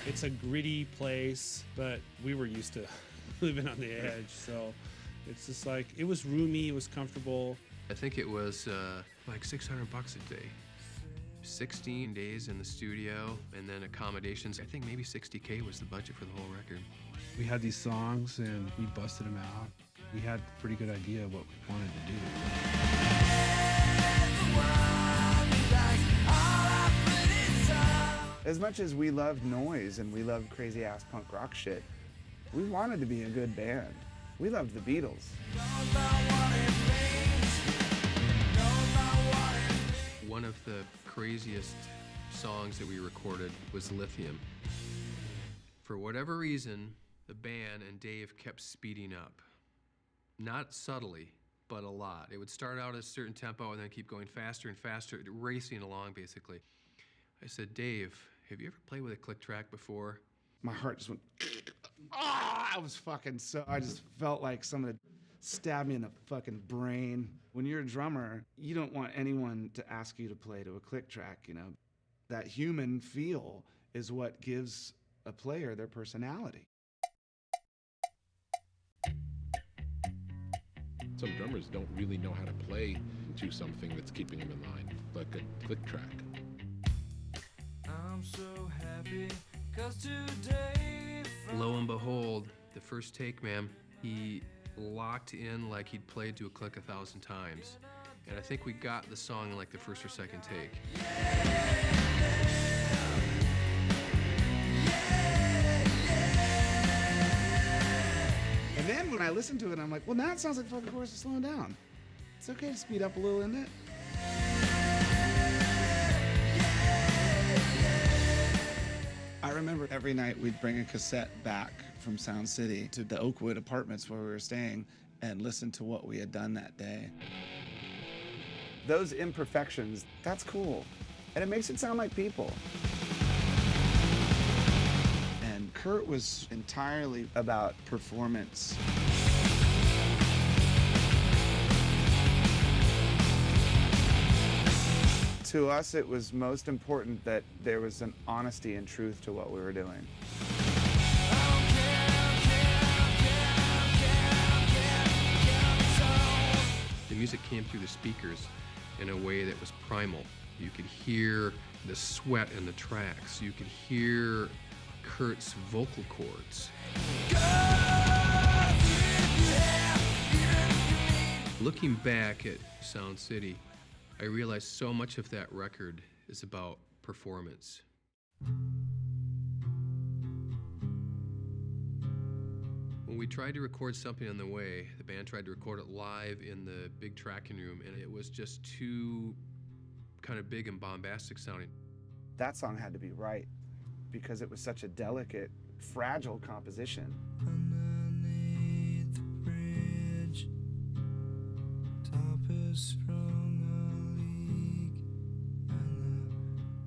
It's a gritty place, but we were used to living on the edge, so it's just like, it was roomy, it was comfortable. I think it was like $600 a day. 16 days in the studio, and then accommodations. I think maybe $60K was the budget for the whole record. We had these songs and we busted them out. We had a pretty good idea of what we wanted to do. As much as we loved noise and we loved crazy ass punk rock shit, we wanted to be a good band. We loved the Beatles. One of the craziest songs that we recorded was Lithium. For whatever reason, the band and Dave kept speeding up. Not subtly, but a lot. It would start out at a certain tempo and then keep going faster and faster, racing along basically. I said, Dave, have you ever played with a click track before? My heart just went, I just felt like someone had stabbed me in the fucking brain. When you're a drummer, you don't want anyone to ask you to play to a click track, you know. That human feel is what gives a player their personality. Some drummers don't really know how to play to something that's keeping them in line, like a click track. I'm so happy 'cause today. Lo and behold, the first take, man, he locked in like he'd played to a click 1,000 times. And I think we got the song in like the first or second take. And then when I listen to it, I'm like, well, now it sounds like fucking chorus is slowing down. It's okay to speed up a little, isn't it? I remember every night we'd bring a cassette back from Sound City to the Oakwood apartments where we were staying and listen to what we had done that day. Those imperfections, that's cool. And it makes it sound like people. And Kurt was entirely about performance. To us, it was most important that there was an honesty and truth to what we were doing. The music came through the speakers in a way that was primal. You could hear the sweat in the tracks. You could hear Kurt's vocal cords. Looking back at Sound City, I realized so much of that record is about performance. When we tried to record something on the way, the band tried to record it live in the big tracking room, and it was just too kind of big and bombastic sounding. That song had to be right because it was such a delicate, fragile composition. Underneath the bridge, top has sprung a leak,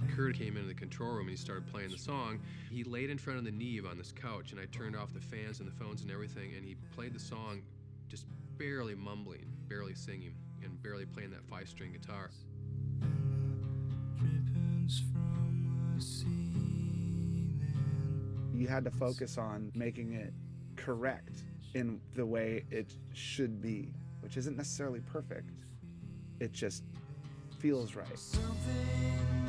and Kurt came into the control room and he started playing the song. He laid in front of the Neve on this couch, and I turned off the fans and the phones and everything, and he played the song just barely mumbling, barely singing, and barely playing that 5-string guitar. drippings from the ceiling. You had to focus on making it correct in the way it should be, which isn't necessarily perfect. It just feels right. Something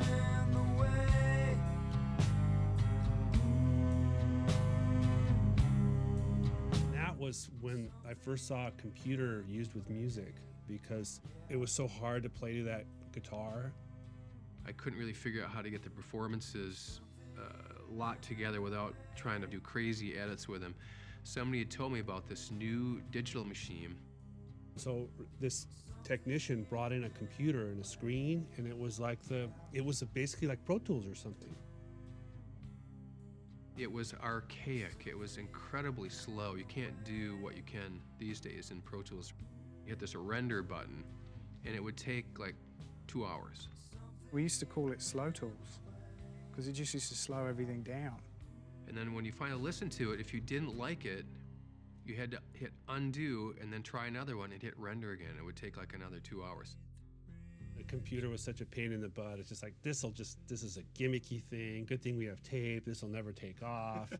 in the way. That was when I first saw a computer used with music, because it was so hard to play to that guitar. I couldn't really figure out how to get the performances locked together without trying to do crazy edits with them. Somebody had told me about this new digital machine. So this technician brought in a computer and a screen, and it was basically like Pro Tools or something. It was archaic. It was incredibly slow. You can't do what you can these days in Pro Tools. You hit this render button, and it would take like 2 hours. We used to call it slow tools because it just used to slow everything down. And then when you finally listened to it, if you didn't like it, you had to hit undo and then try another one and hit render again. It would take like another 2 hours. The computer was such a pain in the butt. It's just like, this is a gimmicky thing. Good thing we have tape. This will never take off.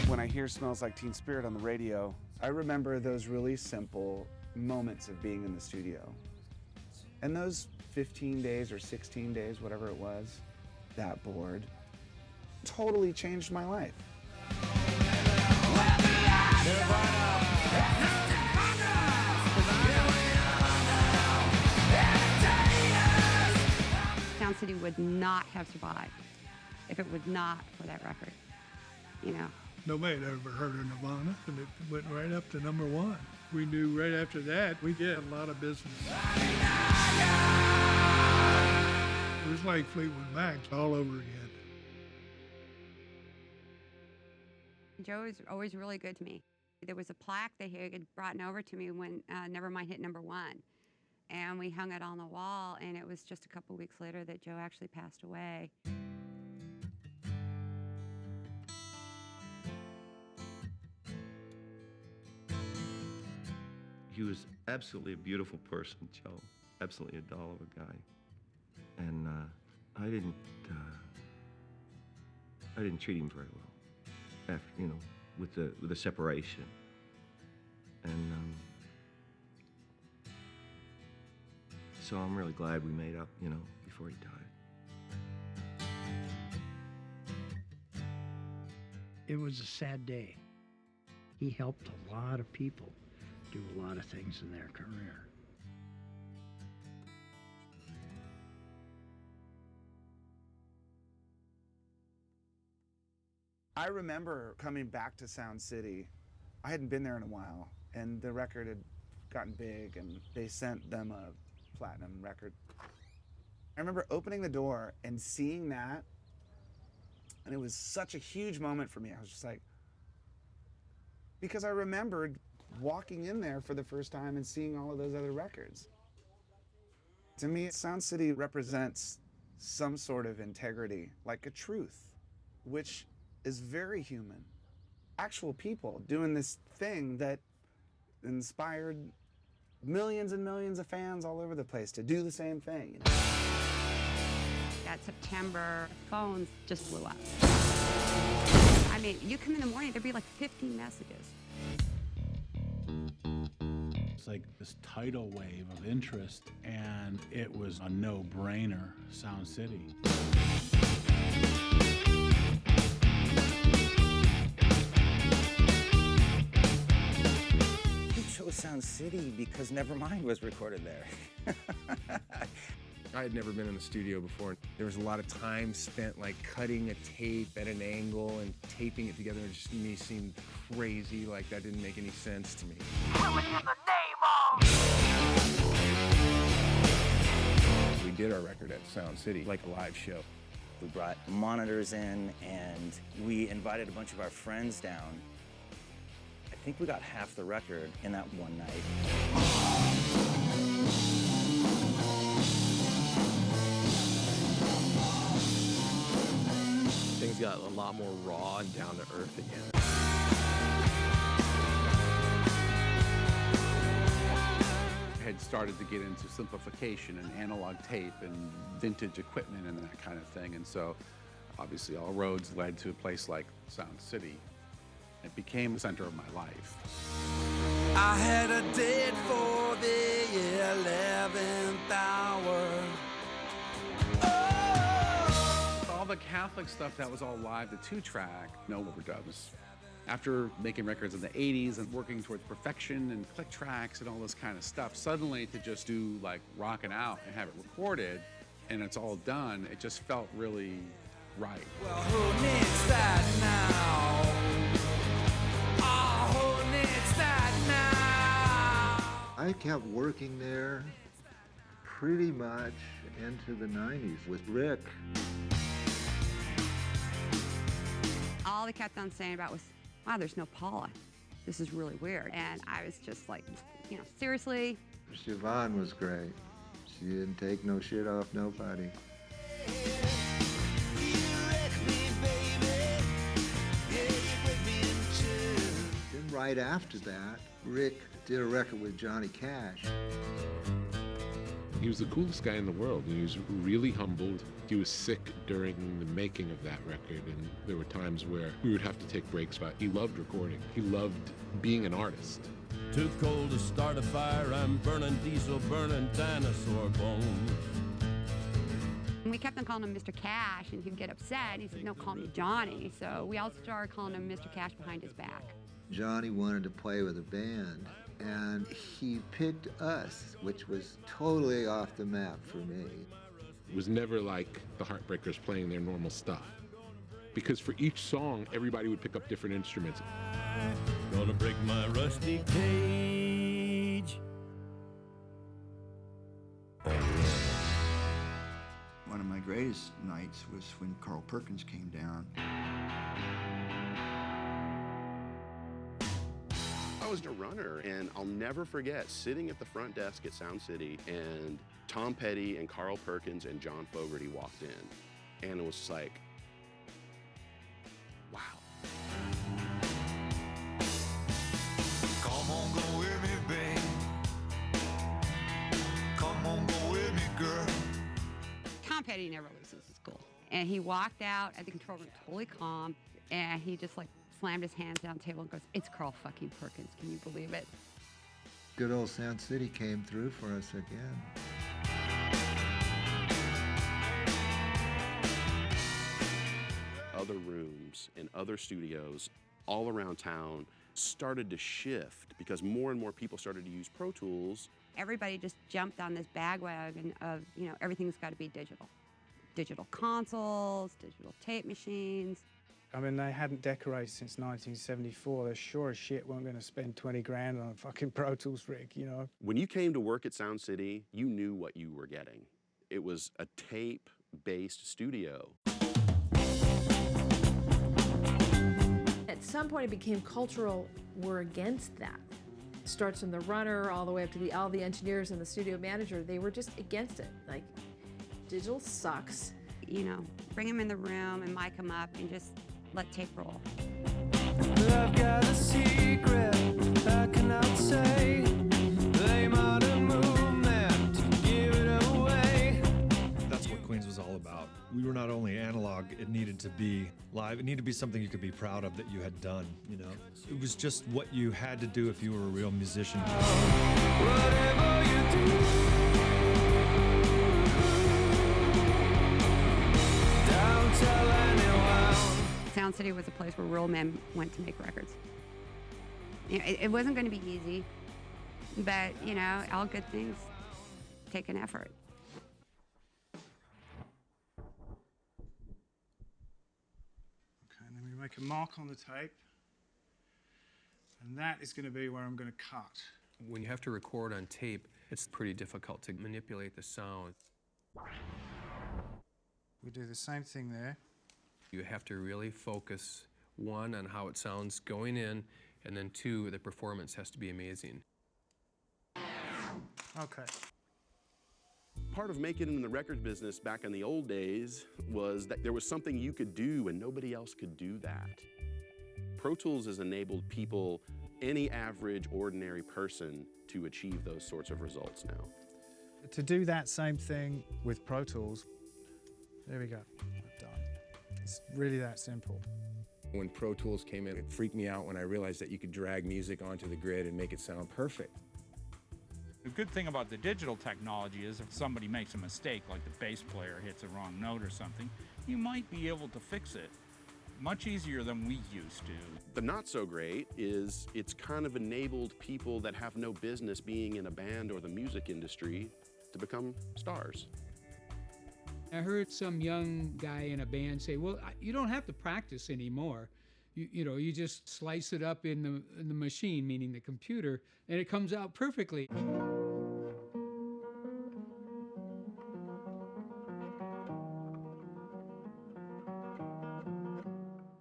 When I hear Smells Like Teen Spirit on the radio, I remember those really simple moments of being in the studio. And those 15 days or 16 days, whatever it was, that board, totally changed my life. Sound City would not have survived if it was not for that record, you know. Nobody had ever heard of Nirvana, and it went right up to #1. We knew right after that we get a lot of business. It was like Fleetwood Mac all over again. Joe was always really good to me. There was a plaque that he had brought over to me when Nevermind hit #1. And we hung it on the wall, and it was just a couple weeks later that Joe actually passed away. He was absolutely a beautiful person, Joe. Absolutely a doll of a guy. And I didn't treat him very well after, with the separation. And so I'm really glad we made up, before he died. It was a sad day. He helped a lot of people do a lot of things in their career. I remember coming back to Sound City. I hadn't been there in a while, and the record had gotten big, and they sent them a platinum record. I remember opening the door and seeing that, and it was such a huge moment for me. I was just like, because I remembered walking in there for the first time and seeing all of those other records. To me, Sound City represents some sort of integrity, like a truth, which is very human. Actual people doing this thing that inspired millions and millions of fans all over the place to do the same thing. That September, phones just blew up. I mean, you come in the morning, there'd be like 50 messages. It's like this tidal wave of interest, and it was a no-brainer, Sound City. We chose Sound City because Nevermind was recorded there. I had never been in the studio before. There was a lot of time spent like cutting a tape at an angle and taping it together. It just to me seemed crazy, like that didn't make any sense to me. We did our record at Sound City, like a live show. We brought monitors in, and we invited a bunch of our friends down. I think we got half the record in that one night. Things got a lot more raw and down to earth again. I had started to get into simplification and analog tape and vintage equipment and that kind of thing. And so obviously all roads led to a place like Sound City. It became the center of my life. I had a date for the 11th hour. All the Catholic stuff that was all live, the 2-track, no overdubs. After making records in the 80s and working towards perfection and click tracks and all this kind of stuff, suddenly to just do like rockin' out and have it recorded and it's all done, it just felt really right. Well, who needs that now? Oh, who needs that now? I kept working there pretty much into the 90s with Rick. All they kept on saying about was, wow, there's no Paula. This is really weird. And I was just like, seriously? Siobhan was great. She didn't take no shit off nobody. Right after that, Rick did a record with Johnny Cash. He was the coolest guy in the world, and he was really humbled. He was sick during the making of that record, and there were times where we would have to take breaks, but he loved recording. He loved being an artist. Too cold to start a fire, I'm burning diesel, burning dinosaur bone. We kept on calling him Mr. Cash, and he'd get upset. He said, no, call me Johnny. So we all started calling him Mr. Cash behind his back. Johnny wanted to play with a band, and he picked us, which was totally off the map for me. It was never like the Heartbreakers playing their normal stuff. Because for each song, everybody would pick up different instruments. Gonna break my rusty cage. One of my greatest nights was when Carl Perkins came down. I was a runner, and I'll never forget sitting at the front desk at Sound City, and Tom Petty and Carl Perkins and John Fogerty walked in, and it was just like, wow. Come on, go with me, babe. Come on, go with me, girl. Tom Petty never loses his cool. And he walked out at the control room totally calm, and he just like slammed his hands down the table and goes, it's Carl fucking Perkins, can you believe it? Good old Sound City came through for us again. Other rooms and other studios all around town started to shift because more and more people started to use Pro Tools. Everybody just jumped on this bandwagon of, you know, everything's got to be digital. Digital consoles, digital tape machines. I mean, they hadn't decorated since 1974. They sure as shit weren't going to spend 20 grand on a fucking Pro Tools rig, you know? When you came to work at Sound City, you knew what you were getting. It was a tape-based studio. At some point, it became cultural. We're against that. It starts from the runner all the way up to all the engineers and the studio manager. They were just against it. Like, digital sucks. You know, bring them in the room and mic them up and just let tape roll. I've got a secret I cannot say. They might have movement to give it away. That's what Queens was all about. We were not only analog, it needed to be live. It needed to be something you could be proud of that you had done, you know? It was just what you had to do if you were a real musician. Whatever you do, don't tell anyone. Sound City was a place where real men went to make records. You know, it wasn't going to be easy, but, you know, all good things take an effort. Okay, and then we make a mark on the tape, and that is going to be where I'm going to cut. When you have to record on tape, it's pretty difficult to manipulate the sound. We do the same thing there. You have to really focus, one, on how it sounds going in, and then two, the performance has to be amazing. Okay. Part of making it in the record business back in the old days was that there was something you could do and nobody else could do that. Pro Tools has enabled people, any average, ordinary person, to achieve those sorts of results now. To do that same thing with Pro Tools, there we go, done. It's really that simple. When Pro Tools came in, it freaked me out when I realized that you could drag music onto the grid and make it sound perfect. The good thing about the digital technology is if somebody makes a mistake, like the bass player hits a wrong note or something, you might be able to fix it much easier than we used to. The not so great is it's kind of enabled people that have no business being in a band or the music industry to become stars. I heard some young guy in a band say, well, you don't have to practice anymore. You know, you just slice it up in the machine, meaning the computer, and it comes out perfectly.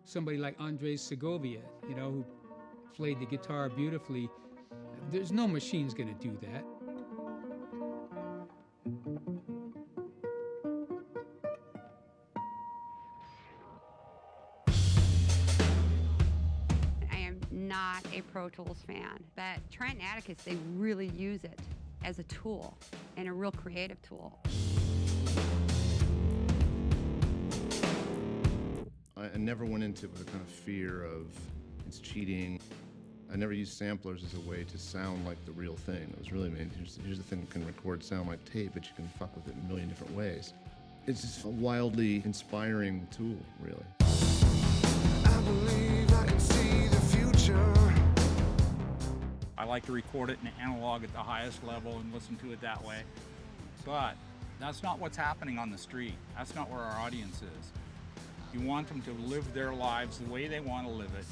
Somebody like Andres Segovia, you know, who played the guitar beautifully, there's no machine's gonna do that. I am not a Pro Pro Tools fan, but Trent and Atticus, they really use it as a tool and a real creative tool. I never went into it with a kind of fear of it's cheating. I never used samplers as a way to sound like the real thing. It was really, here's the thing that can record sound like tape, but you can fuck with it in a million different ways. It's just a wildly inspiring tool, really. I believe I can see the future. I like to record it in analog at the highest level and listen to it that way. But that's not what's happening on the street. That's not where our audience is. You want them to live their lives the way they want to live it.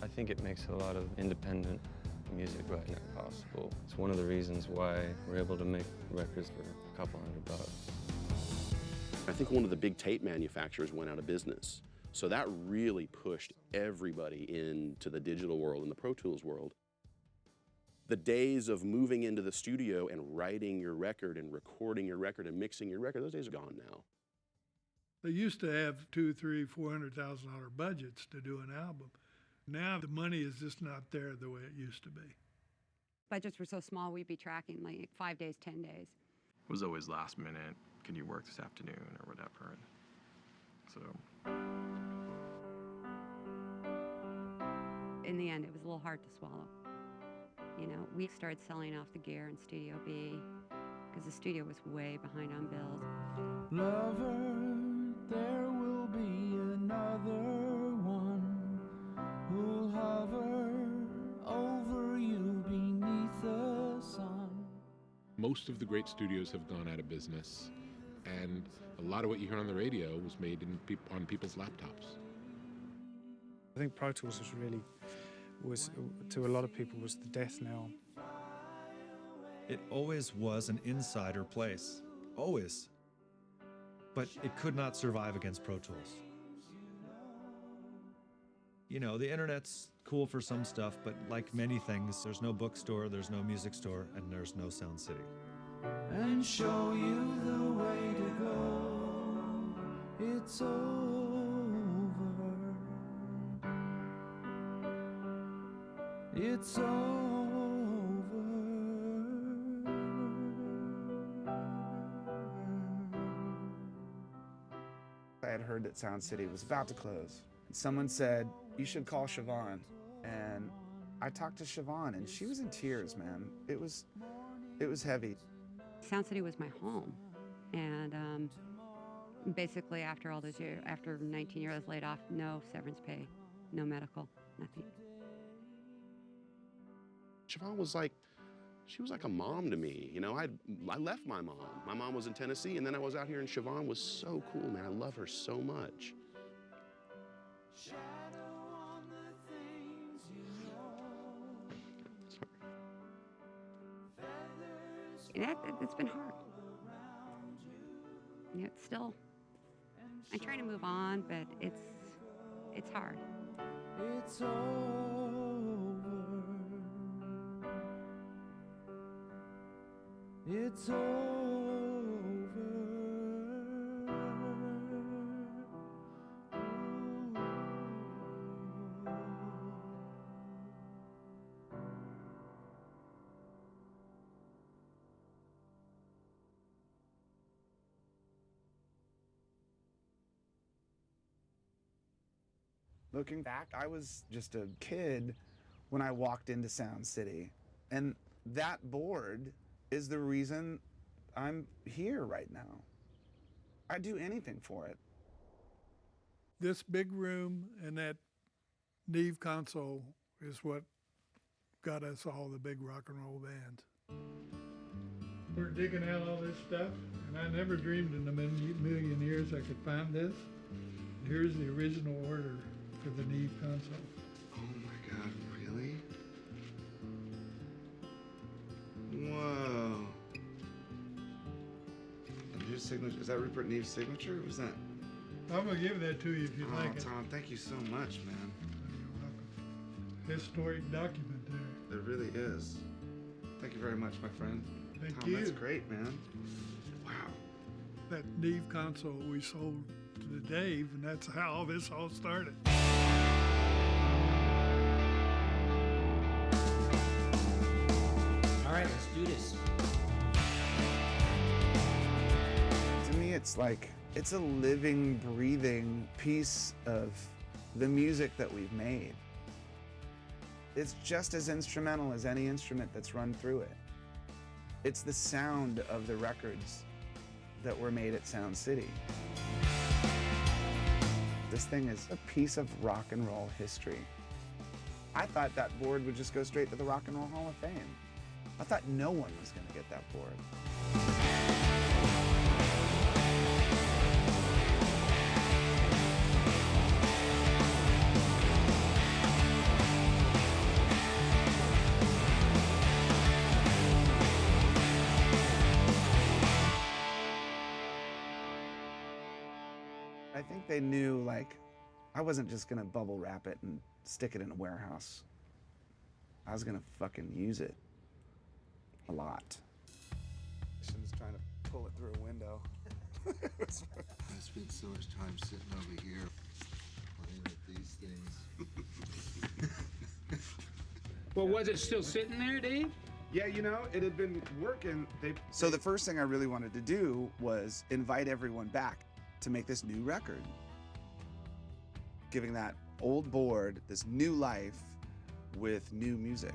I think it makes a lot of independent music right now possible. It's one of the reasons why we're able to make records for a couple $100. I think one of the big tape manufacturers went out of business. So that really pushed everybody into the digital world and the Pro Tools world. The days of moving into the studio and writing your record and recording your record and mixing your record, those days are gone now. They used to have $200,000, $300,000, $400,000 budgets to do an album. Now the money is just not there the way it used to be. Budgets were so small, we'd be tracking like 5 days, 10 days. It was always last minute. Can you work this afternoon or whatever? So. In the end, it was a little hard to swallow. You know, we started selling off the gear in Studio B because the studio was way behind on bills. Lover, there will be another one who'll hover over you beneath the sun. Most of the great studios have gone out of business, and a lot of what you hear on the radio was made on people's laptops. I think Pro Tools was to a lot of people, was the death knell. It always was an insider place, always. But it could not survive against Pro Tools. You know, the internet's cool for some stuff, but like many things, there's no bookstore, there's no music store, and there's no Sound City. And show you the way to go. It's over. It's over. I had heard that Sound City was about to close. Someone said, you should call Siobhan. And I talked to Siobhan, and she was in tears, man. It was heavy. Sound City was my home. And basically after all those years, after 19 years, I was laid off, no severance pay, no medical, nothing. Siobhan was like, she was like a mom to me. You know, I left my mom. My mom was in Tennessee, and then I was out here, and Siobhan was so cool, man. I love her so much. It's been hard. It's still, I'm trying to move on, but it's hard. It's over. It's over. Looking back, I was just a kid when I walked into Sound City. And that board is the reason I'm here right now. I'd do anything for it. This big room and that Neve console is what got us all the big rock and roll bands. We're digging out all this stuff, and I never dreamed in a million years I could find this. Here's the original order for the Neve console. Oh my God, really? Whoa. And his signature, is that Rupert Neve's signature? Or was that? I'm gonna give that to you if you'd like it. Tom, thank you so much, man. You're welcome. Historic document there. It really is. Thank you very much, my friend. Thank Tom, you. that's great, man. Wow. That Neve console we sold to Dave, and that's how all this all started. It's like, it's a living, breathing piece of the music that we've made. It's just as instrumental as any instrument that's run through it. It's the sound of the records that were made at Sound City. This thing is a piece of rock and roll history. I thought that board would just go straight to the Rock and Roll Hall of Fame. I thought no one was going to get that board. I think they knew, like, I wasn't just gonna bubble wrap it and stick it in a warehouse. I was gonna fucking use it a lot. I was trying to pull it through a window. I spent so much time sitting over here playing with these things. Well, was it still sitting there, Dave? Yeah, you know, it had been working. So the first thing I really wanted to do was invite everyone back to make this new record. Giving that old board this new life with new music.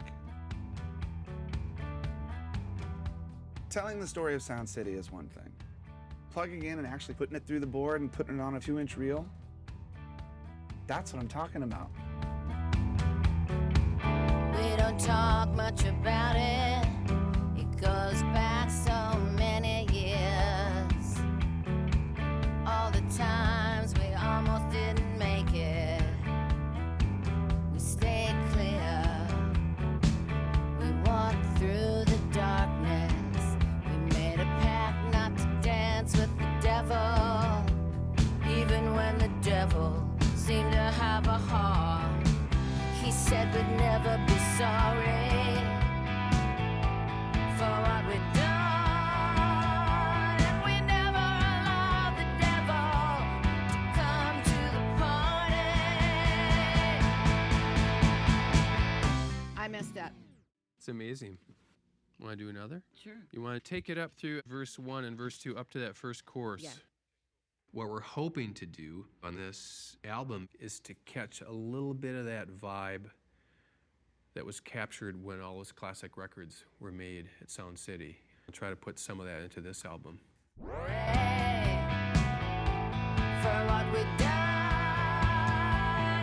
Telling the story of Sound City is one thing. Plugging in and actually putting it through the board and putting it on a 2-inch reel, that's what I'm talking about. We don't talk much about it. It goes back so many years. All the times we almost didn't make it. We stayed clear. We walked through the darkness. We made a pact not to dance with the devil. Even when the devil seemed to have a heart. He said we'd never be sorry for what we'd done. And we never allowed the devil to come to the party. I messed up. It's amazing. Want to do another? Sure. You want to take it up through verse 1 and verse 2 up to that first chorus. Yeah. What we're hoping to do on this album is to catch a little bit of that vibe that was captured when all those classic records were made at Sound City. I'll try to put some of that into this album. For what we'd done,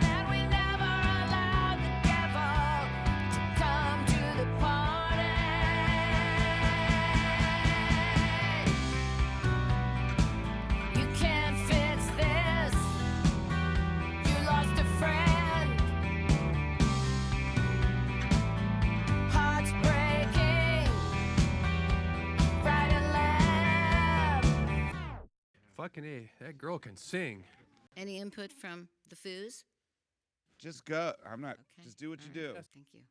and we never allowed the devil to come to the party. You can't fix this. You lost a friend. Hearts breaking, right and left. Fucking A, that girl can sing. Any input from the Foos? Just go. I'm not. Just do what you do. Thank you.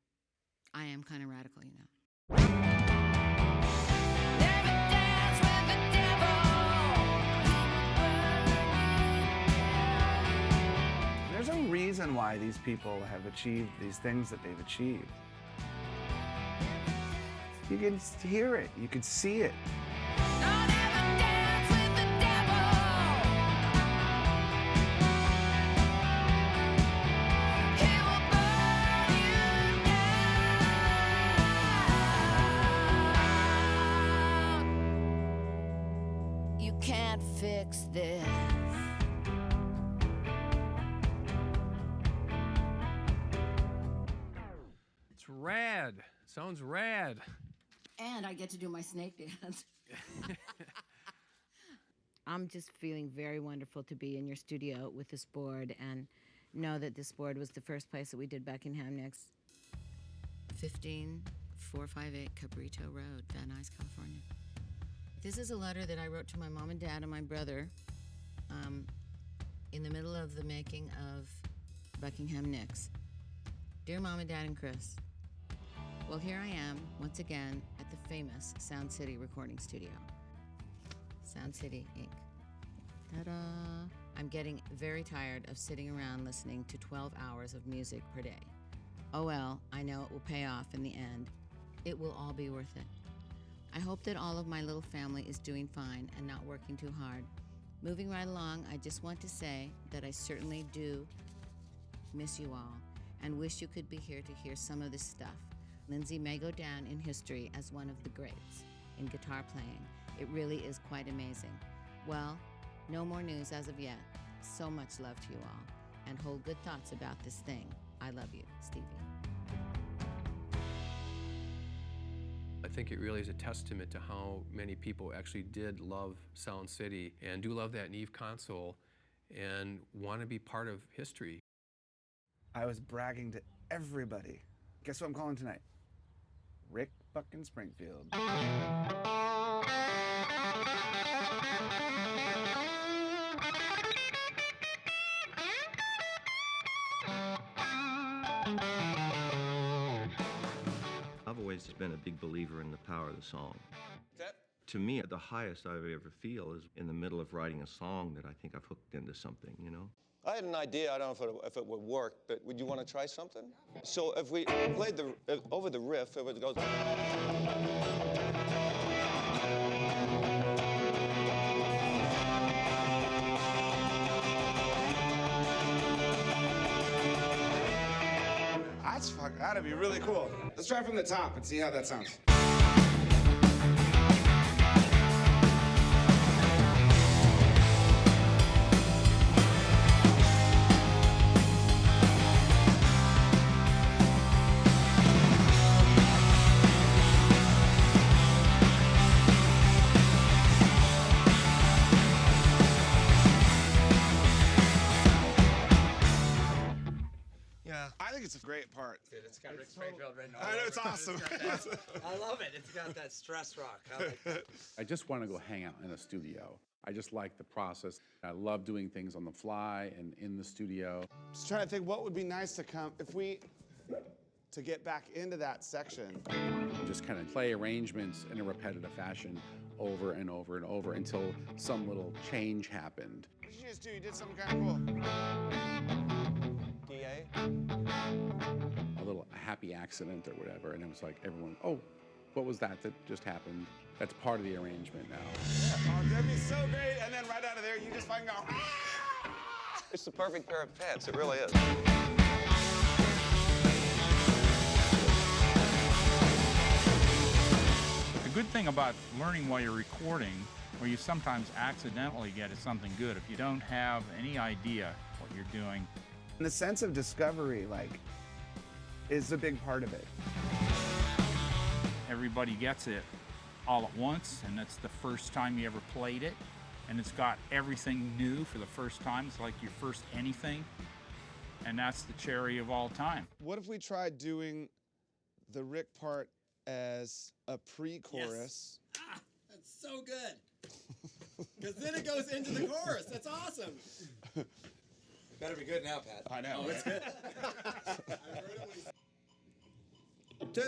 I am kind of radical, you know. There's a reason why these people have achieved these things that they've achieved. You can hear it. You can see it. You can't fix this. It's rad. Sounds rad. And I get to do my snake dance. I'm just feeling very wonderful to be in your studio with this board and know that this board was the first place that we did Buckingham Nicks. 15458 Cabrito Road, Van Nuys, California. This is a letter that I wrote to my mom and dad and my brother in the middle of the making of Buckingham Nicks. Dear Mom and Dad and Chris, well, here I am once again at the famous Sound City recording studio. Sound City, Inc. Ta-da! I'm getting very tired of sitting around listening to 12 hours of music per day. Oh well, I know it will pay off in the end. It will all be worth it. I hope that all of my little family is doing fine and not working too hard. Moving right along, I just want to say that I certainly do miss you all and wish you could be here to hear some of this stuff. Lindsay may go down in history as one of the greats in guitar playing. It really is quite amazing. Well, no more news as of yet. So much love to you all, and hold good thoughts about this thing. I love you, Stevie. I think it really is a testament to how many people actually did love Sound City and do love that Neve console and want to be part of history. I was bragging to everybody. Guess what I'm calling tonight? Rick fucking Springfield. I've always been a big believer in the power of the song. To me, the highest I ever feel is in the middle of writing a song that I think I've hooked into something, you know? I had an idea. I don't know if it would work, but would you want to try something? So if we played over the riff, it would go. That'd be really cool. Let's try from the top and see how that sounds. Yeah. I think it's a great part. Dude, it's got Rick Springfield written all I know, over it's it. awesome. I love it. It's got that stress rock. I like that. I just want to go hang out in a studio. I just like the process. I love doing things on the fly and in the studio. Just trying to think what would be nice to come if we to get back into that section. Just kind of play arrangements in a repetitive fashion over and over and over until some little change happened. What did you just do? You did something kind of cool. DA? A little happy accident or whatever, and it was like everyone, oh, what was that just happened? That's part of the arrangement now. Oh, that'd be so great. And then right out of there, you just fucking go. It's the perfect pair of pants. It really is. The good thing about learning while you're recording, where you sometimes accidentally get at something good, if you don't have any idea what you're doing. And the sense of discovery, like, is a big part of it. Everybody gets it all at once, and it's the first time you ever played it, and it's got everything new for the first time. It's like your first anything, and that's the cherry of all time. What if we tried doing the Rick part as a pre-chorus? Yes. Ah, that's so good. Because then it goes into the chorus. That's awesome. Better be good now, Pat. I know. Oh, it's good. Two.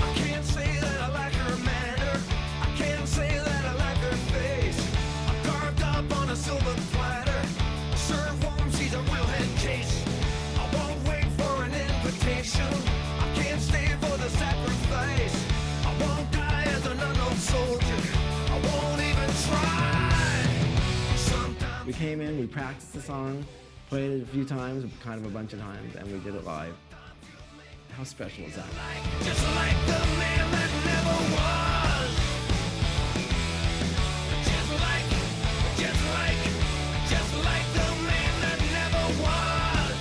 I can't say that I like her manner. I can't say that I like her face. I'm carved up on a silver platter. Serve warm, she's a real head case. I won't wait for an invitation. I can't stay for the sacrifice. I won't die as an unknown soldier. I won't even try. Sometimes We came in, we practiced the song, played it a few times, kind of a bunch of times, and we did it live. How special is that? just like the man that never was. Just like the man that never was.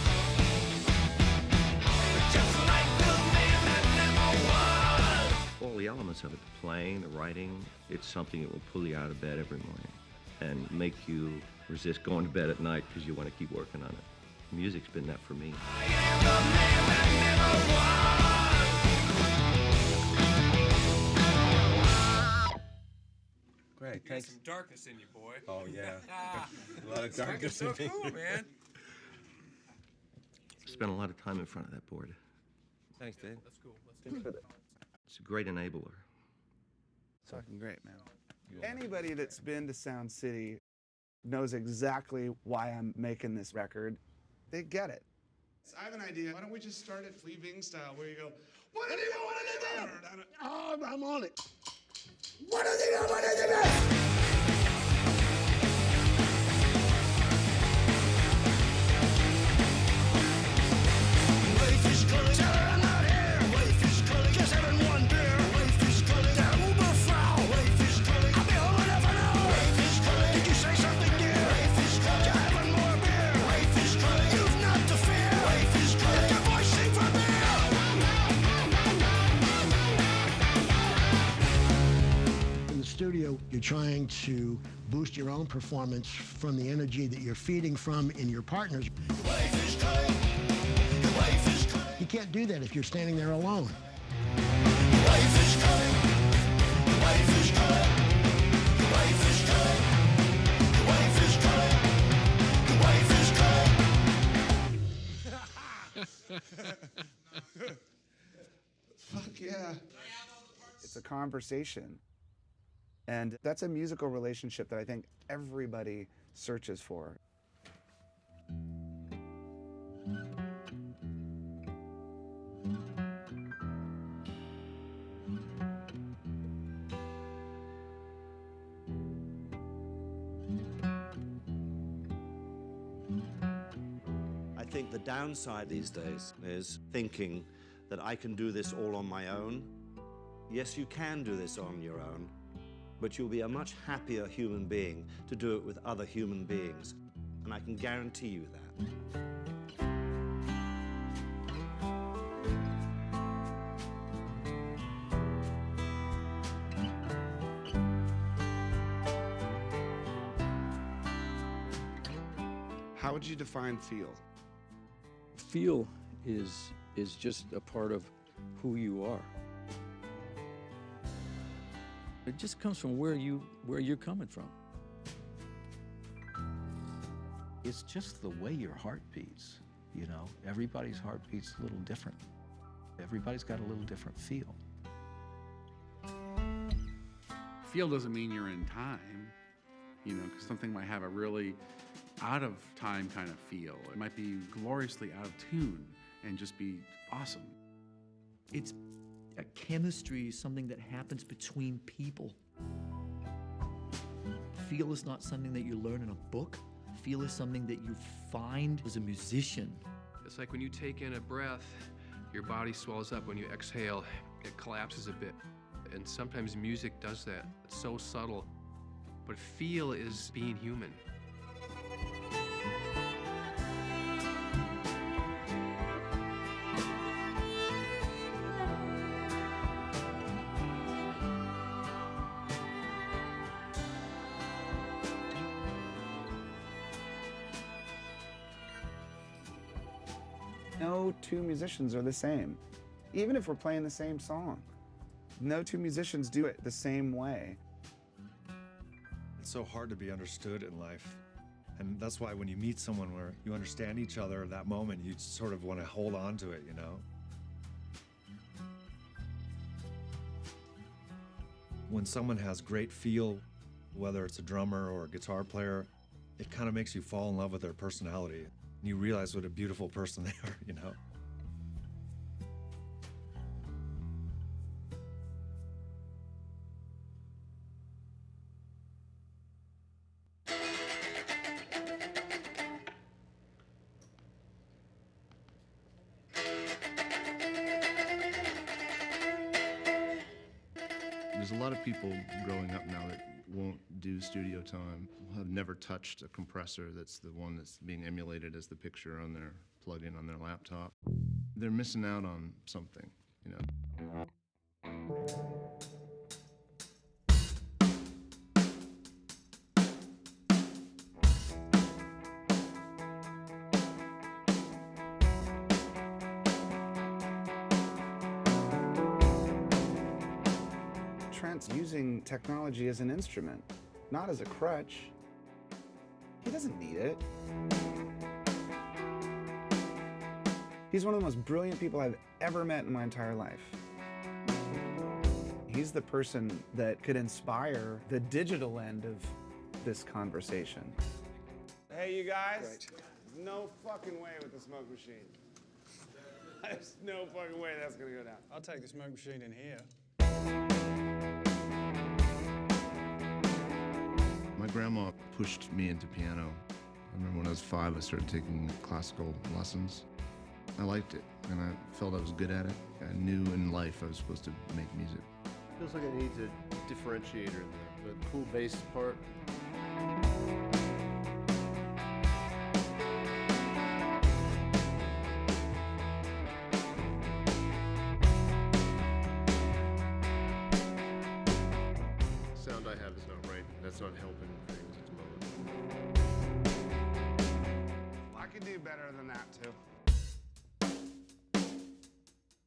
Just like the man that never was. All the elements of it, the playing, the writing, it's something that will pull you out of bed every morning and make you resist going to bed at night because you want to keep working on it. Music's been that for me. Great, You got thanks. some darkness in you, boy. Oh, yeah. A lot of It's fucking darkness so in me. cool, man. Spent a lot of time in front of that board. Thanks, Dave. That's cool. Let's do it. It's a great enabler. It's fucking great, man. Anybody that's been to Sound City knows exactly why I'm making this record. They get it. I have an idea. Why don't we just start it Flea Bing style, where you go, what do you want to do? Oh, I'm on it. What do you want to do? Studio, you're trying to boost your own performance from the energy that you're feeding from in your partners. You can't do that if you're standing there alone. Fuck yeah. It's a conversation. And that's a musical relationship that I think everybody searches for. I think the downside these days is thinking that I can do this all on my own. Yes, you can do this on your own, but you'll be a much happier human being to do it with other human beings. And I can guarantee you that. How would you define feel? Feel is just a part of who you are. It just comes from where you're coming from. It's just the way your heart beats, you know? Everybody's heart beats a little different. Everybody's got a little different feel. Feel doesn't mean you're in time, you know, because something might have a really out of time kind of feel. It might be gloriously out of tune and just be awesome. It's a chemistry, something that happens between people. Feel is not something that you learn in a book. Feel is something that you find as a musician. It's like when you take in a breath, your body swells up. When you exhale, it collapses a bit. And sometimes music does that. It's so subtle. But feel is being human. No two musicians are the same. Even if we're playing the same song, no two musicians do it the same way. It's so hard to be understood in life. And that's why when you meet someone where you understand each other at that moment, you sort of want to hold on to it, you know? When someone has great feel, whether it's a drummer or a guitar player, it kind of makes you fall in love with their personality. And you realize what a beautiful person they are, you know? There's a lot of people growing up now that won't do studio time, have never touched a compressor that's the one that's being emulated as the picture on their plugged in on their laptop. They're missing out on something, you know. Trent's using technology as an instrument, not as a crutch. He doesn't need it. He's one of the most brilliant people I've ever met in my entire life. He's the person that could inspire the digital end of this conversation. Hey, you guys. No fucking way with the smoke machine. There's no fucking way that's gonna go down. I'll take the smoke machine in here. My grandma pushed me into piano. I remember when I was 5, I started taking classical lessons. I liked it, and I felt I was good at it. I knew in life I was supposed to make music. Feels like it needs a differentiator in there, the cool bass part. The sound I have is not right. That's not helping things at the moment. I could do better than that, too.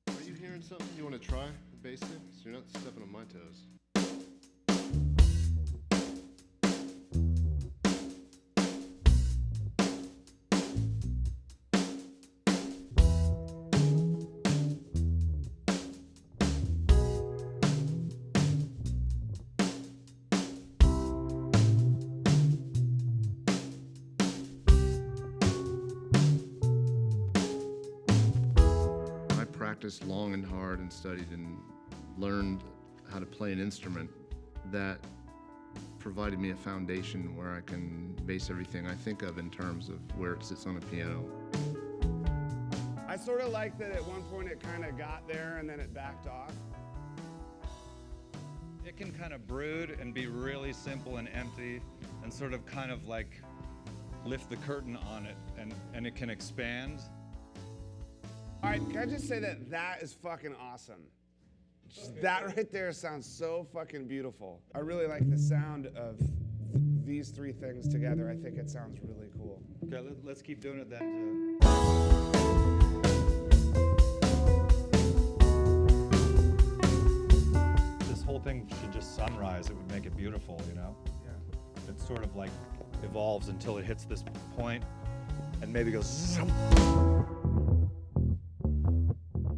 Are you hearing something you want to try? Basic, so you're not stepping on my toes. I practiced long and hard and studied and learned how to play an instrument that provided me a foundation where I can base everything I think of in terms of where it sits on a piano. I sort of like that at one point it kind of got there and then it backed off. It can kind of brood and be really simple and empty and sort of kind of like lift the curtain on it and it can expand. All right, can I just say that that is fucking awesome? Just that right there sounds so fucking beautiful. I really like the sound of these three things together. I think it sounds really cool. Okay, let's keep doing it then. This whole thing should just sunrise. It would make it beautiful, you know? Yeah. It sort of like evolves until it hits this point and maybe goes zoom.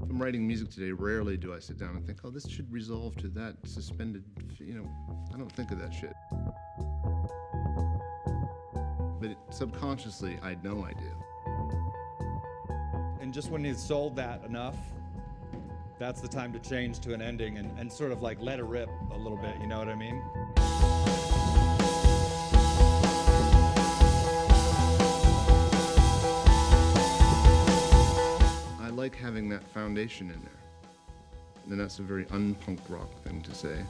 I'm writing music today, rarely do I sit down and think, oh, this should resolve to that suspended, I don't think of that shit. But subconsciously, I know I do. And just when you've sold that enough, that's the time to change to an ending and sort of like let it rip a little bit, you know what I mean? I like having that foundation in there. And that's a very un-punk rock thing to say.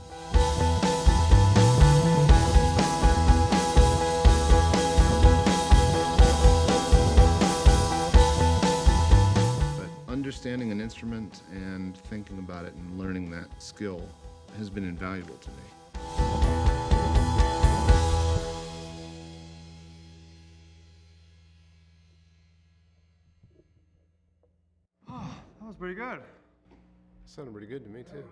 But understanding an instrument and thinking about it and learning that skill has been invaluable to me. That was pretty good. Sounded pretty good to me, too.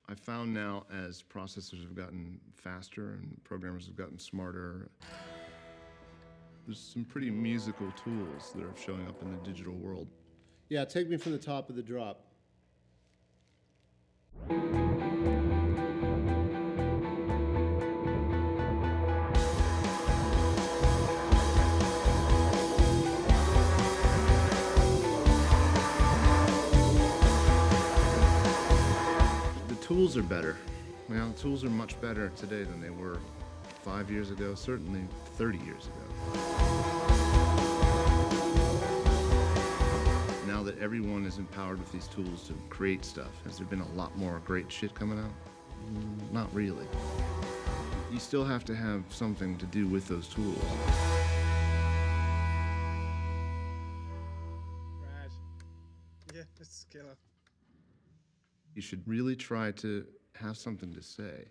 I found now as processors have gotten faster and programmers have gotten smarter, there's some pretty musical tools that are showing up in the digital world. Yeah, take me from the top of the drop. Tools are better. Well, tools are much better today than they were 5 years ago, certainly 30 years ago. Now that everyone is empowered with these tools to create stuff, has there been a lot more great shit coming out? Not really. You still have to have something to do with those tools. Right. Yeah, it's killer. You should really try to have something to say.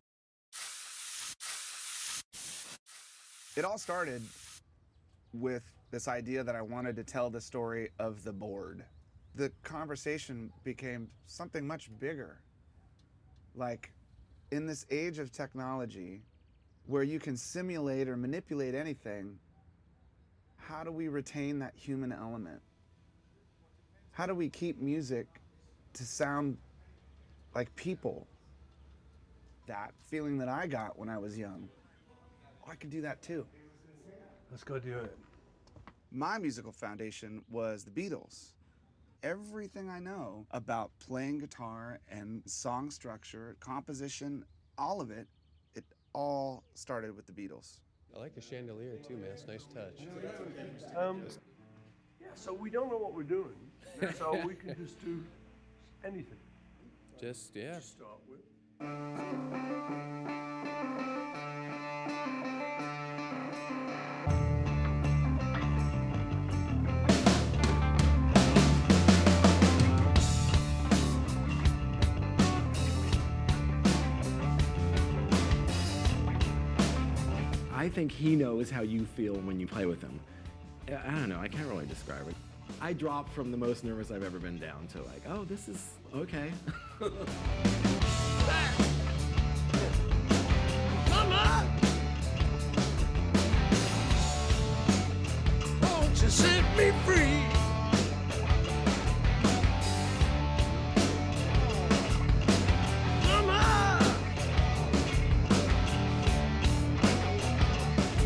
It all started with this idea that I wanted to tell the story of the board. The conversation became something much bigger. Like, in this age of technology, where you can simulate or manipulate anything, how do we retain that human element? How do we keep music to sound like people? that feeling that I got when I was young, I could do that too. Let's go do it. My musical foundation was the Beatles. Everything I know about playing guitar and song structure, composition, all of it, it all started with the Beatles. I like the chandelier too, man. It's a nice touch. Yeah, so we don't know what we're doing, so we can just do anything. Just, yeah. Just start with. I think he knows how you feel when you play with him. I don't know, I can't really describe it. I dropped from the most nervous I've ever been down to like, oh, this is okay. Mama! Won't you set me free? Mama!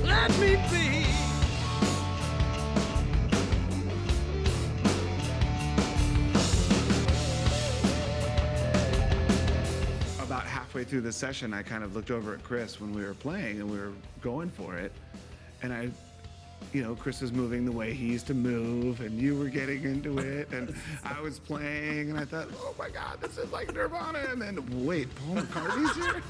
Let me be. About halfway through the session, I kind of looked over at Chris when we were playing and we were going for it. And Chris was moving the way he used to move and you were getting into it and I was playing and I thought, oh my God, this is like Nirvana. And then, wait, Paul McCartney's here?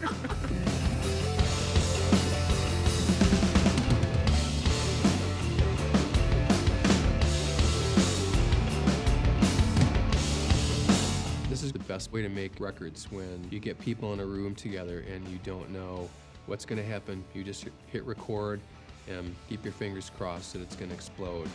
This is the best way to make records, when you get people in a room together and you don't know what's going to happen. You just hit record and keep your fingers crossed that it's going to explode.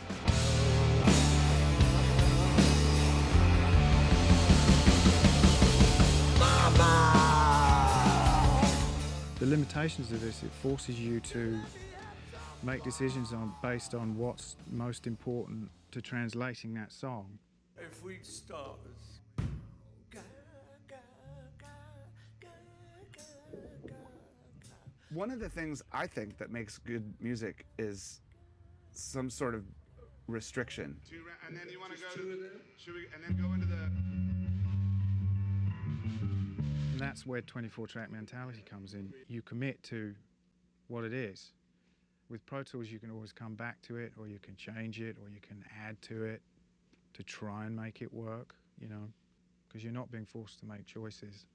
The limitations of this, it forces you to make decisions based on what's most important to translating that song. If we start. One of the things I think that makes good music is some sort of restriction. And then you want to go to, and then go into the. And that's where 24-track mentality comes in. You commit to what it is. With Pro Tools, you can always come back to it, or you can change it, or you can add to it to try and make it work, because you're not being forced to make choices,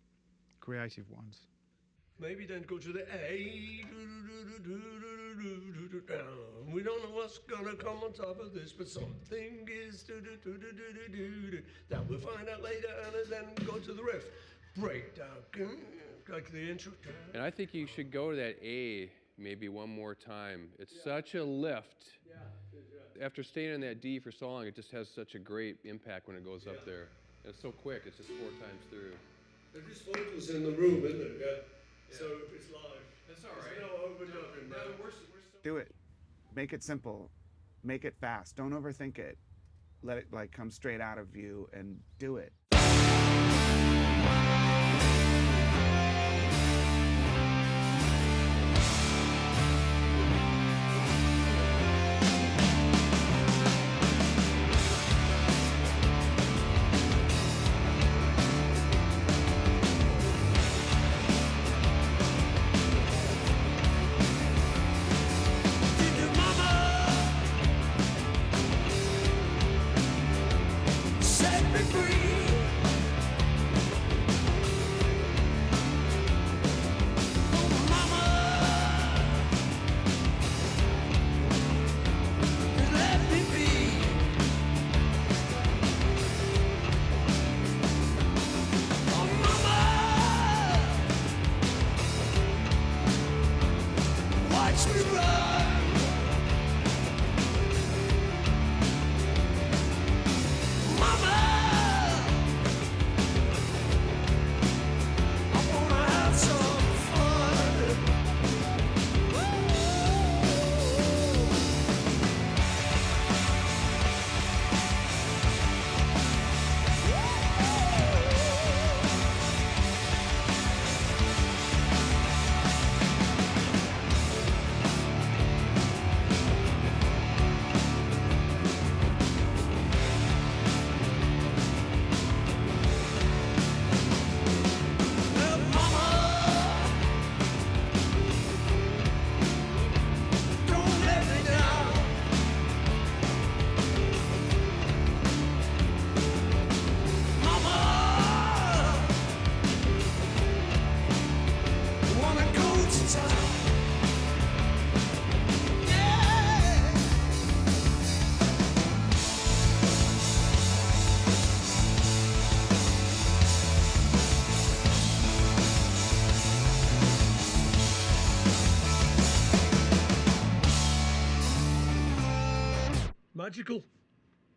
creative ones. Maybe then go to the A. We don't know what's gonna come on top of this, but something is that we'll find out later, and then go to the riff. Breakdown, like the intro. And I think you should go to that A maybe one more time. It's such a lift. After staying in that D for so long, it just has such a great impact when it goes up there. And it's so quick, it's just 4 times through. There's vocals in the room, isn't there? Yeah. So if it's live, that's all right. There's no overdubbing. No, we're Do it. Make it simple. Make it fast. Don't overthink it. Let it come straight out of you and do it. magical.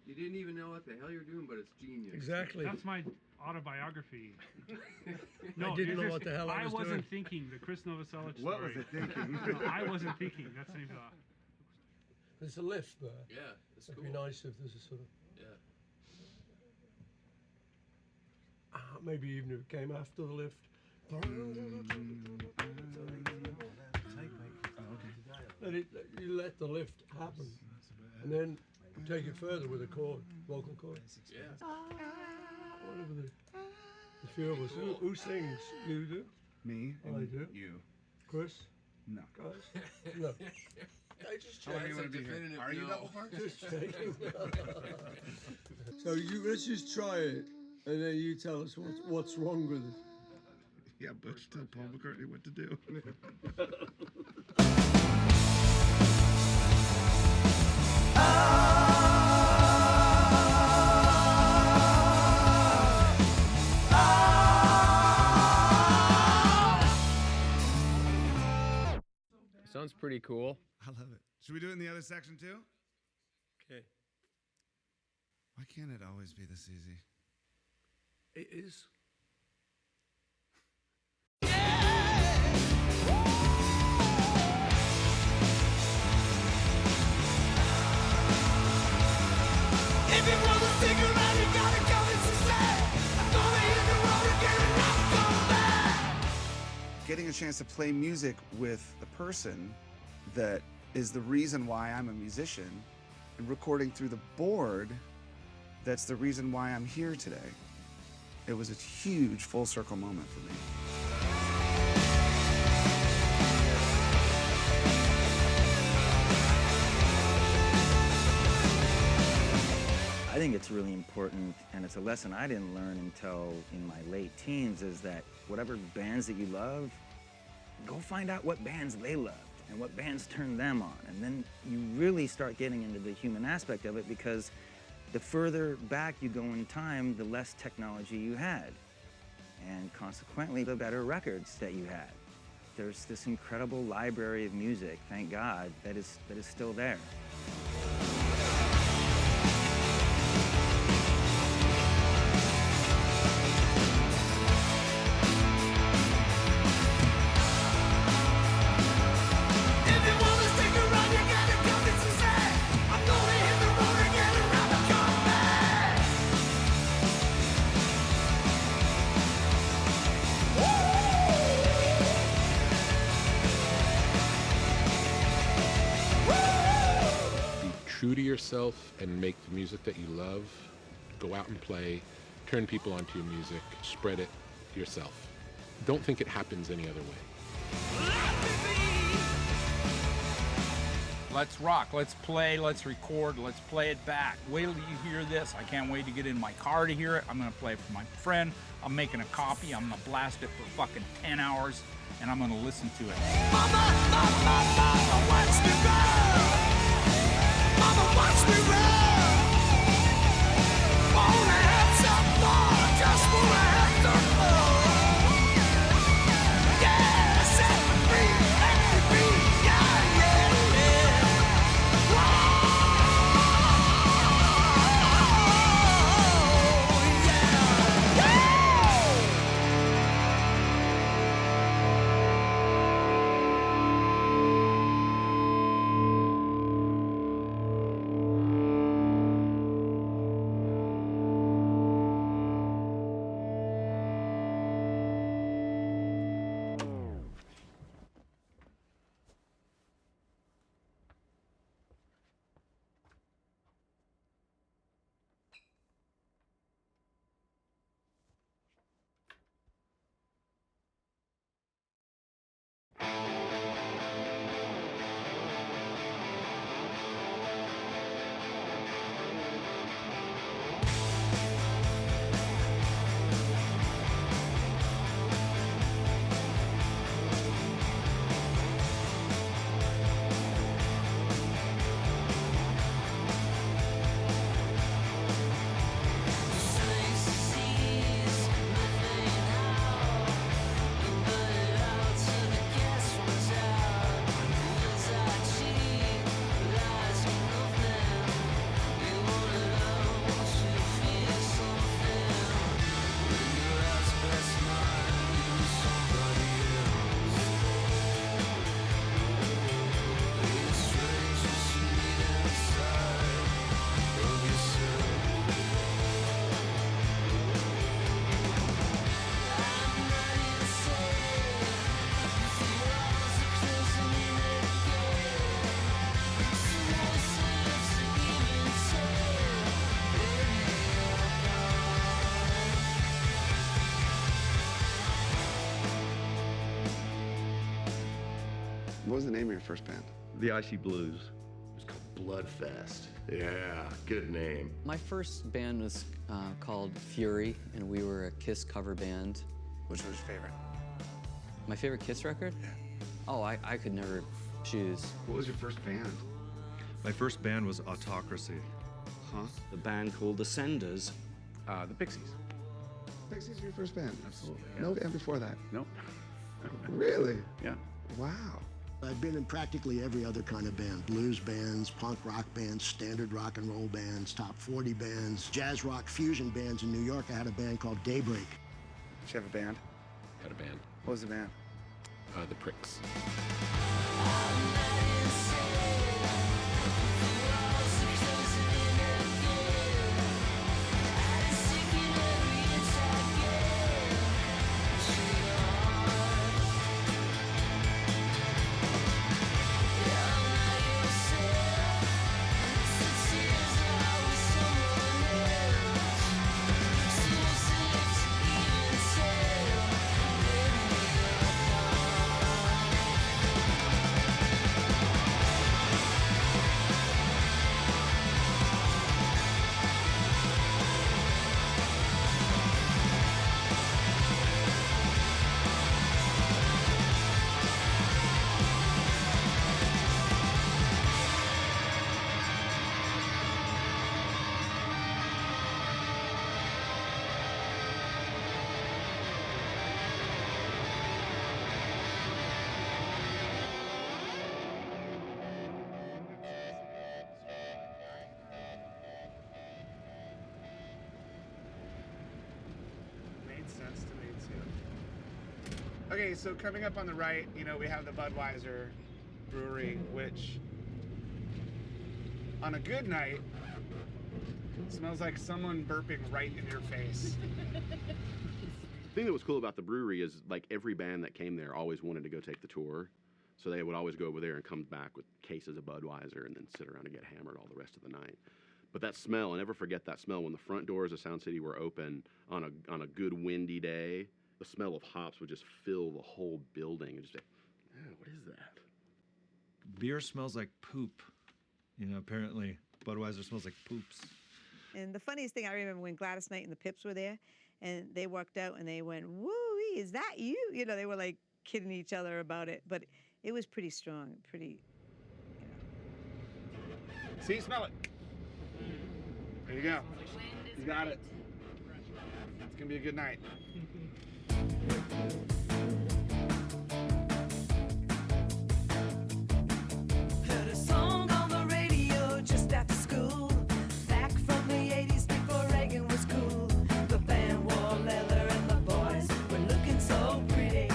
You didn't even know what the hell you're doing, but it's genius. Exactly. That's my autobiography. I didn't know what the hell I was wasn't doing. thinking. The Chris Novoselic story. What was it thinking? No, I wasn't thinking. That's the There's a lift there. Yeah, it's It'd cool. be nice if there's a sort of. Yeah. Maybe even if it came after the lift. You let the lift happen, and then take it further with a chord, vocal chord. Yeah. Whatever the few of us. Who sings? You do? Me? I do. You? Chris? No. Guys? No. I just How long do you tried want to be here? definitive Are you no. double part? Just checking. So let's just try it, and then you tell us what's wrong with it. Yeah, Butch tell Paul McCartney what to do. Sounds pretty cool. I love it. Should we do it in the other section too? Okay. Why can't it always be this easy? It is. If you want to stick around, you gotta come and stay. I'm gonna hit the road again and not come back. Getting a chance to play music with a person that is the reason why I'm a musician, and recording through the board, that's the reason why I'm here today. It was a huge full circle moment for me. I think it's really important, and it's a lesson I didn't learn until in my late teens, is that whatever bands that you love, go find out what bands they loved and what bands turned them on. And then you really start getting into the human aspect of it, because the further back you go in time, the less technology you had. And consequently, the better records that you had. There's this incredible library of music, thank God, that is still there. True to yourself and make the music that you love. Go out and play, turn people onto your music, spread it yourself. Don't think it happens any other way. Let's rock, let's play, let's record, let's play it back. Wait till you hear this. I can't wait to get in my car to hear it. I'm gonna play it for my friend. I'm making a copy. I'm gonna blast it for fucking 10 hours and I'm gonna listen to it. Mama, watch me run. Mama, watch me run. Wanna have some fun, just wanna have some fun. Yeah, set me free, let me be. Yeah, yeah, yeah. What was the name of your first band? The Icy Blues. It was called Bloodfest. Yeah, good name. My first band was called Fury, and we were a Kiss cover band. Which was your favorite? My favorite Kiss record? Yeah. Oh, I could never choose. What was your first band? My first band was Autocracy. Huh? The band called The Senders. The Pixies. Pixies were your first band? Absolutely. Yeah. No band before that? Nope. Really? Yeah. Wow. I've been in practically every other kind of band. Blues bands, punk rock bands, standard rock and roll bands, top 40 bands, jazz rock fusion bands. In New York, I had a band called Daybreak. Did you have a band? Had a band. What was the band? The Pricks. Sense to me too. Okay, so coming up on the right, you know, we have the Budweiser Brewery, which on a good night smells like someone burping right in your face. The thing that was cool about the brewery is like every band that came there always wanted to go take the tour. So they would always go over there and come back with cases of Budweiser and then sit around and get hammered all the rest of the night. But that smell, I'll never forget that smell when the front doors of Sound City were open on a good windy day. The smell of hops would just fill the whole building. And just like, oh, what is that? Beer smells like poop. You know, apparently Budweiser smells like poops. And the funniest thing, I remember when Gladys Knight and the Pips were there, and they walked out and they went, "Woo-wee, is that you?" You know, they were like kidding each other about it, but it was pretty strong, pretty, you know. See, smell it. There you go. You got it. It's gonna be a good night. Heard a song on the radio just after school. Back from the 80s before Reagan was cool. The band wore leather and the boys were looking so pretty.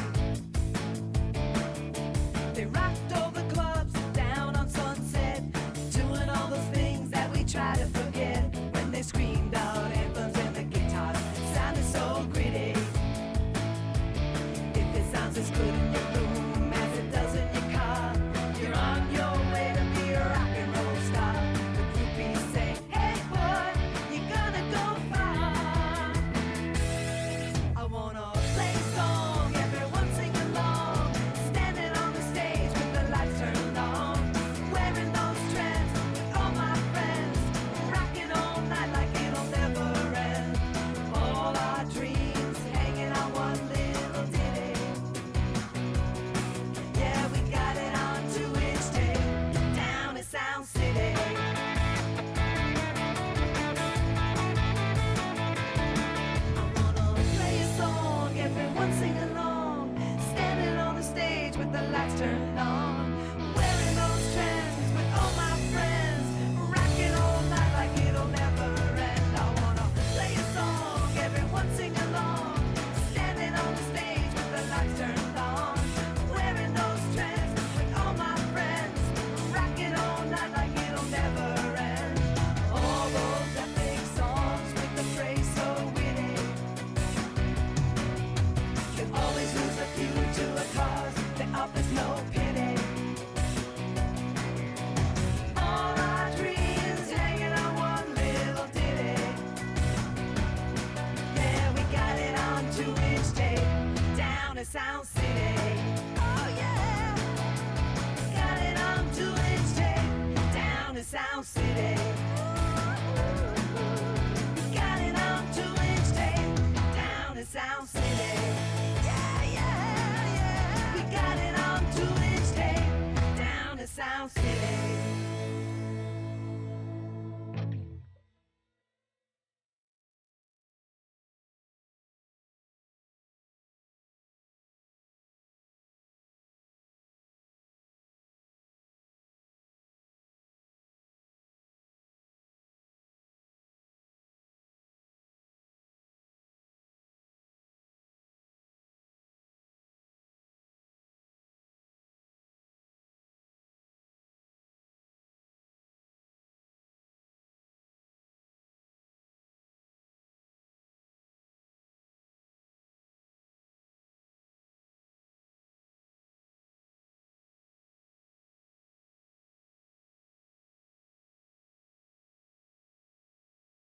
They rocked all the clubs down on Sunset, doing all those things that we try to forget. When they screamed out anthems and the guitars sounded so gritty. If it sounds as good in your room as it does in your car, you're on your way to be a rock and roll star. The groupies say, "Hey boy, you're gonna go far." I wanna play a song, everyone sing along, standing on the stage with the lights turned on, wearing those trends with all my friends, rocking all night like it'll never end. All our dreams hanging on one little ditty. Yeah, we got it on 2-inch tape down in Sound City. I wanna play a song, everyone sing along, standing on the stage with the lights turned on, wearing those trends with all my friends, rocking all night like it'll never end. I wanna play a song, everyone sing along, standing on the stage with the lights turned on, wearing those trends with all my friends, rocking all night like it'll never end. All those epic songs with the phrase so witty. You always lose a few to a cause that offers no pity. All our dreams hanging on one little ditty. Yeah, we got it on 2-inch tape down in Sound City. Oh yeah. Sound City.